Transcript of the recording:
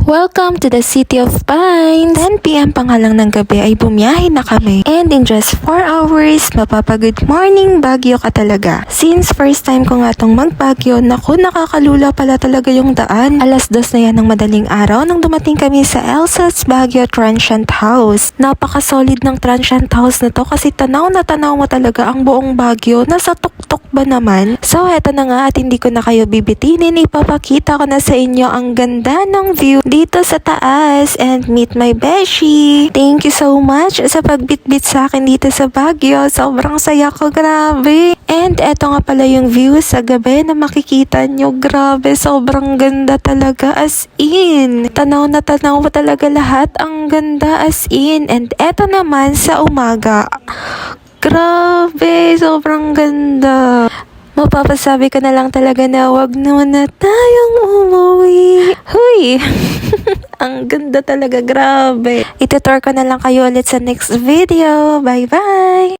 Welcome to the City of Pines! 10 p.m. pa nga lang ng gabi ay bumiyahe na kami. And in just 4 hours, mapapa-good morning Baguio ka talaga. Since first time ko nga tong mag-Baguio, naku, nakakalula pala talaga yung daan. 2:00 na yan ng madaling araw nang dumating kami sa Elsa's Baguio Transient House. Napaka-solid ng Transient House na to kasi tanaw na tanaw mo talaga ang buong Baguio. Nasa tuktok ba naman? So eto na nga at hindi ko na kayo bibitinin. Ipapakita ko na sa inyo ang ganda ng view dito sa taas and meet my beshi. Thank you so much sa pagbitbit sa akin dito sa Baguio. Sobrang saya ko, grabe. And eto nga pala yung view sa gabi na makikita nyo. Grabe, sobrang ganda talaga as in. Tanaw na tanaw mo talaga lahat. Ang ganda as in. And eto naman sa umaga. Grabe, sobrang ganda. Mapapasabi ko na lang talaga na wag naman na tayong umuwi. Huy! Ang ganda talaga, grabe. Itutur ko na lang kayo ulit sa next video. Bye-bye!